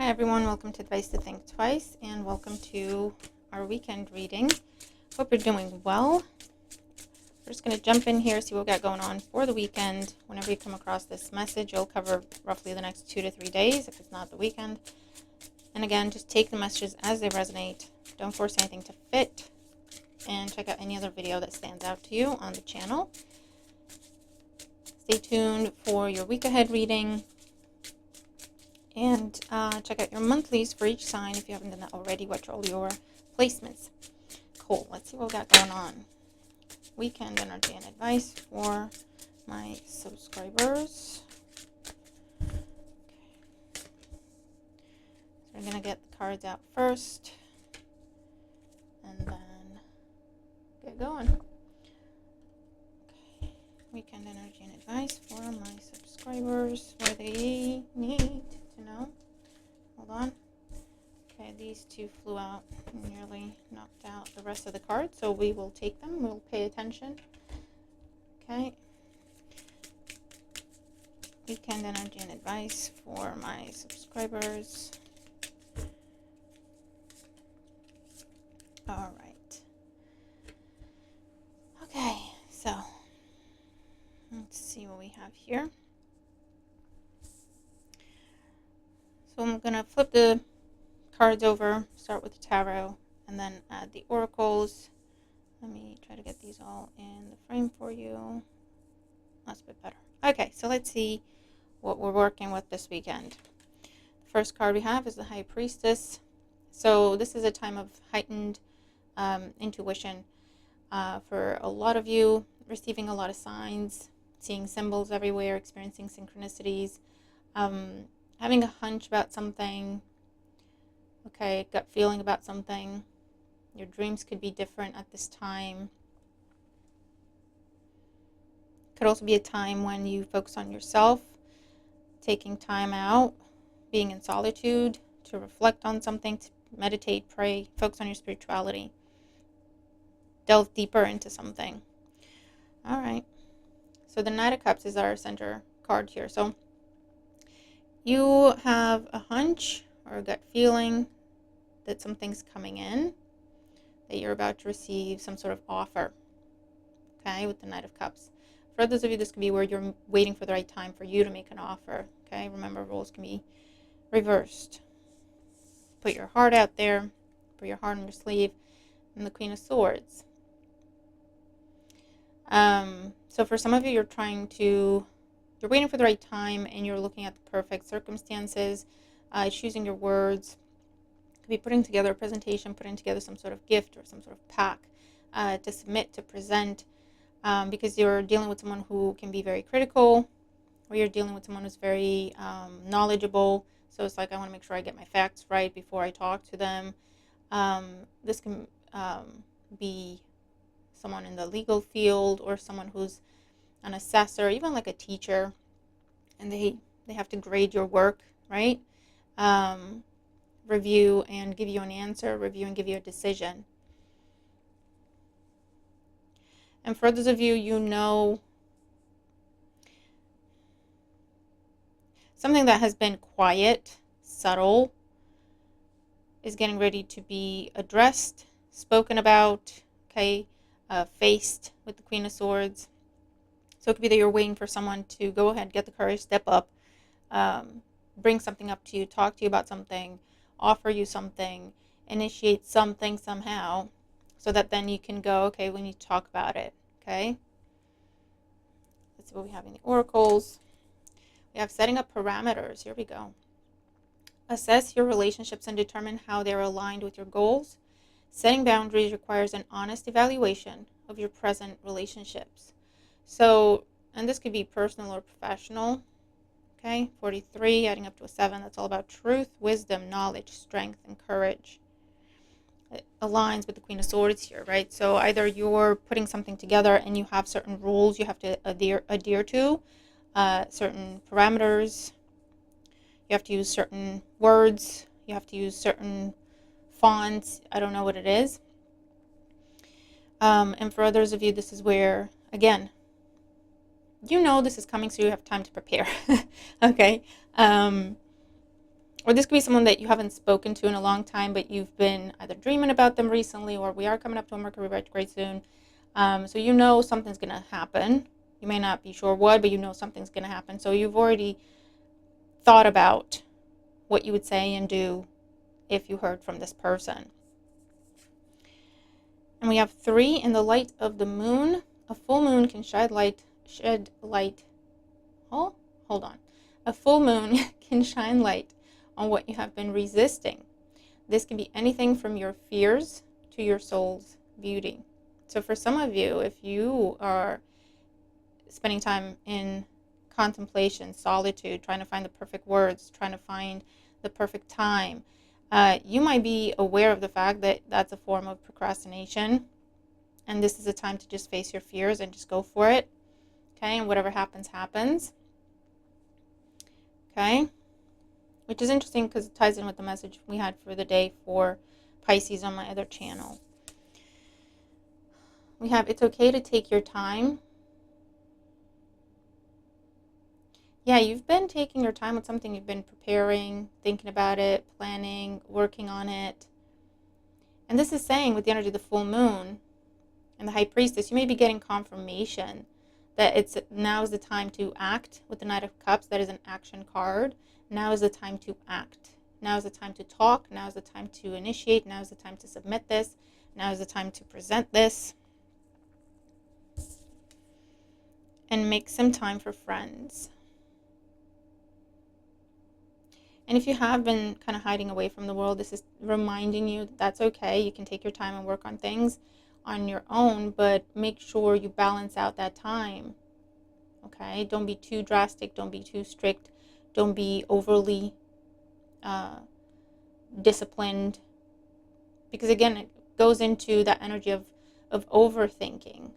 everyone, welcome to Advice to Think Twice, and welcome to our weekend reading. Hope you're doing well. We're just going to jump in here, see what we got going on for the weekend. Whenever you come across this message, you'll cover roughly the next 2 to 3 days, if it's not the weekend. And again, just take the messages as they resonate. Don't force anything to fit, and check out any other video that stands out to you on the channel. Stay tuned for your week ahead reading. And check out your monthlies for each sign if you haven't done that already. Watch all your placements. Cool. Let's see what we got going on. Weekend energy and advice for my subscribers. Okay. So we're going to get the cards out first. And then get going. Okay. Weekend energy and advice for my subscribers. What do they need to know? Hold on. Okay, these two flew out and nearly knocked out the rest of the cards, so we will take them. We'll pay attention. Okay. Weekend energy and advice for my subscribers. All right. Okay, so let's see what we have here. So I'm going to flip the cards over, start with the tarot, and then add the oracles. Let me try to get these all in the frame for you. That's a bit better. Okay, so let's see what we're working with this weekend. The first card we have is the High Priestess. So this is a time of heightened intuition for a lot of you, receiving a lot of signs, seeing symbols everywhere, experiencing synchronicities, having a hunch about something, okay, gut feeling about something. Your dreams could be different at this time. Could also be a time when you focus on yourself, taking time out, being in solitude, to reflect on something, to meditate, pray, focus on your spirituality. Delve deeper into something. All right. So the Knight of Cups is our center card here. So you have a hunch or a gut feeling that something's coming in, that you're about to receive some sort of offer, okay, with the Knight of Cups. For those of you, this could be where you're waiting for the right time for you to make an offer, okay? Remember, roles can be reversed. Put your heart out there, put your heart on your sleeve, and the Queen of Swords. So for some of you, you're waiting for the right time, and you're looking at the perfect circumstances, choosing your words. Could be putting together a presentation, putting together some sort of gift or some sort of pack to submit, to present, because you're dealing with someone who can be very critical, or you're dealing with someone who's very knowledgeable. So it's like, I want to make sure I get my facts right before I talk to them. This can be someone in the legal field, or someone who's an assessor, even like a teacher, and they have to grade your work, right? Review and give you an answer, review and give you a decision. And for those of you, you know, something that has been quiet, subtle, is getting ready to be addressed, spoken about, okay, faced with the Queen of Swords. So it could be that you're waiting for someone to go ahead, get the courage, step up, bring something up to you, talk to you about something, offer you something, initiate something somehow, so that then you can go, okay, we need to talk about it, okay? Let's see what we have in the oracles. We have setting up parameters. Here we go. Assess your relationships and determine how they're aligned with your goals. Setting boundaries requires an honest evaluation of your present relationships. So, and this could be personal or professional. Okay, 43, adding up to a 7, that's all about truth, wisdom, knowledge, strength, and courage. It aligns with the Queen of Swords here, right? So either you're putting something together and you have certain rules you have to adhere to, certain parameters, you have to use certain words, you have to use certain fonts, I don't know what it is. And for others of you, this is where, again, you know this is coming, so you have time to prepare. Okay, or Or this could be someone that you haven't spoken to in a long time, but you've been either dreaming about them recently, or we are coming up to a Mercury retrograde soon. So you know something's going to happen. You may not be sure what, but you know something's going to happen. So you've already thought about what you would say and do if you heard from this person. And we have 3 in the light of the moon. A full moon can shed light. Oh, hold on. A full moon can shine light on what you have been resisting. This can be anything from your fears to your soul's beauty. So for some of you, if you are spending time in contemplation, solitude, trying to find the perfect words, trying to find the perfect time, you might be aware of the fact that that's a form of procrastination. And this is a time to just face your fears and just go for it. Okay, and whatever happens, happens. Okay, which is interesting because it ties in with the message we had for the day for Pisces on my other channel. We have, it's okay to take your time. Yeah, you've been taking your time with something. You've been preparing, thinking about it, planning, working on it. And this is saying with the energy of the full moon and the High Priestess, you may be getting confirmation that now is the time to act. With the Knight of Cups, that is an action card. Now is the time to act. Now is the time to talk. Now is the time to initiate. Now is the time to submit this. Now is the time to present this. And make some time for friends. And if you have been kind of hiding away from the world, this is reminding you that that's okay. You can take your time and work on things on your own, but make sure you balance out that time. Okay? Don't be too drastic. Don't be too strict. Don't be overly disciplined. Because again, it goes into that energy of overthinking,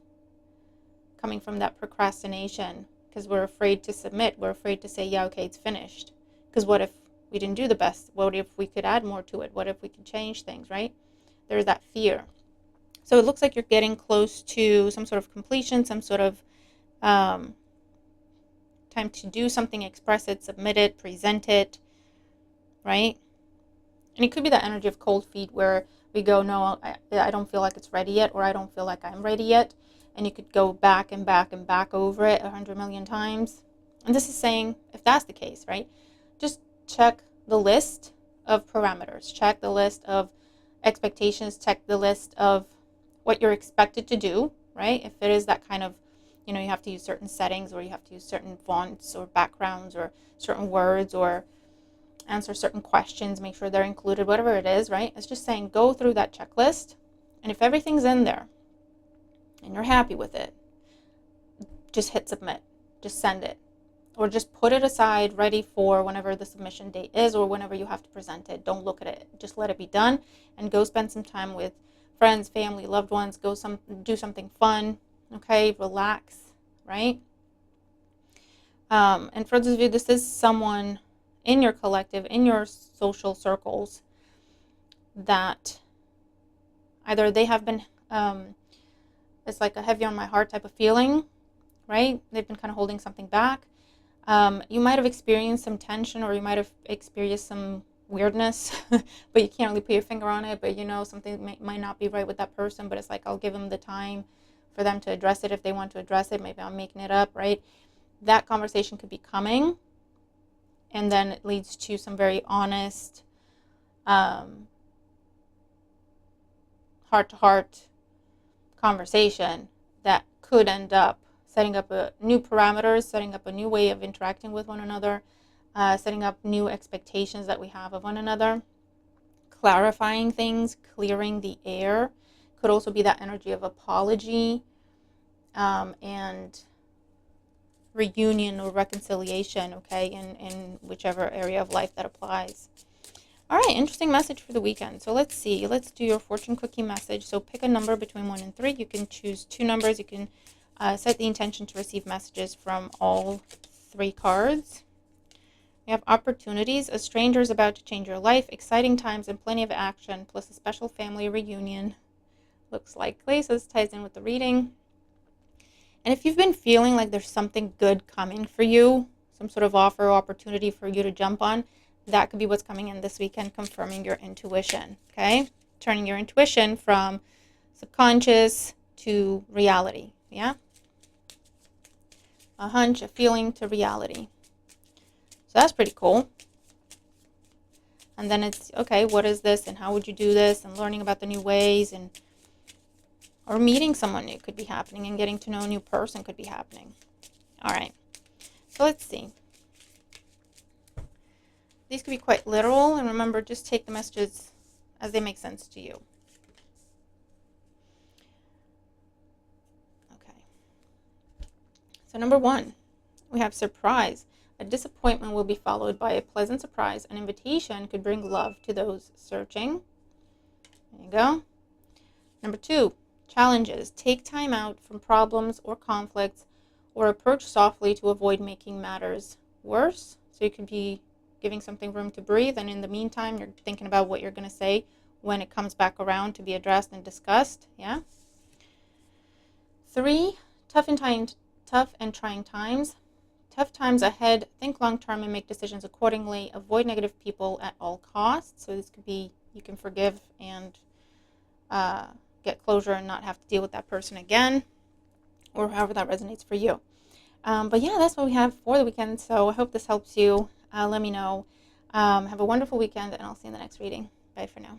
coming from that procrastination, because we're afraid to submit. We're afraid to say, yeah, okay, it's finished. Because what if we didn't do the best? What if we could add more to it? What if we could change things, right? There's that fear. So it looks like you're getting close to some sort of completion, some sort of time to do something, express it, submit it, present it, right? And it could be that energy of cold feet where we go, no, I don't feel like it's ready yet, or I don't feel like I'm ready yet. And you could go back and back and back over it 100 million times. And this is saying, if that's the case, right, just check the list of parameters, check the list of expectations, check the list of what you're expected to do, right? If it is that kind of, you have to use certain settings, or you have to use certain fonts or backgrounds or certain words, or answer certain questions, make sure they're included, whatever it is, right? It's just saying go through that checklist, and if everything's in there and you're happy with it, just hit submit, just send it. Or just put it aside, ready for whenever the submission date is, or whenever you have to present it. Don't look at it. Just let it be done, and go spend some time with friends, family, loved ones. Do something fun. Okay, relax, right? And for those of you, this is someone in your collective, in your social circles, that either they have been, it's like a heavy on my heart type of feeling, right? They've been kind of holding something back. You might have experienced some tension, or you might have experienced some weirdness, but you can't really put your finger on it, but something might not be right with that person, but it's like, I'll give them the time for them to address it if they want to address it. Maybe I'm making it up, right? That conversation could be coming, and then it leads to some very honest, heart-to-heart conversation that could end up setting up new parameters, setting up a new way of interacting with one another, setting up new expectations that we have of one another, clarifying things, clearing the air. Could also be that energy of apology and reunion or reconciliation, okay, in whichever area of life that applies. All right, interesting message for the weekend. So let's see. Let's do your fortune cookie message. So pick a number between 1 and 3. You can choose 2 numbers. You can set the intention to receive messages from all 3 cards. We have opportunities. A stranger is about to change your life. Exciting times and plenty of action, plus a special family reunion. Looks likely. So this ties in with the reading. And if you've been feeling like there's something good coming for you, some sort of offer or opportunity for you to jump on, that could be what's coming in this weekend, confirming your intuition, okay? Turning your intuition from subconscious to reality, yeah? A hunch, a feeling to reality. So that's pretty cool. And then it's, okay, what is this and how would you do this, and learning about the new ways, and or meeting someone new could be happening, and getting to know a new person could be happening. All right, so let's see. These could be quite literal, and remember, just take the messages as they make sense to you. Okay. So number 1, we have surprise. A disappointment will be followed by a pleasant surprise. An invitation could bring love to those searching. There you go. Number 2, challenges. Take time out from problems or conflicts, or approach softly to avoid making matters worse. So you could be giving something room to breathe, and in the meantime, you're thinking about what you're going to say when it comes back around to be addressed and discussed. Yeah. 3, tough and trying times. Tough times ahead. Think long term and make decisions accordingly. Avoid negative people at all costs. So this could be, you can forgive and get closure and not have to deal with that person again, or however that resonates for you. But yeah, that's what we have for the weekend. So I hope this helps you. Let me know. Have a wonderful weekend, and I'll see you in the next reading. Bye for now.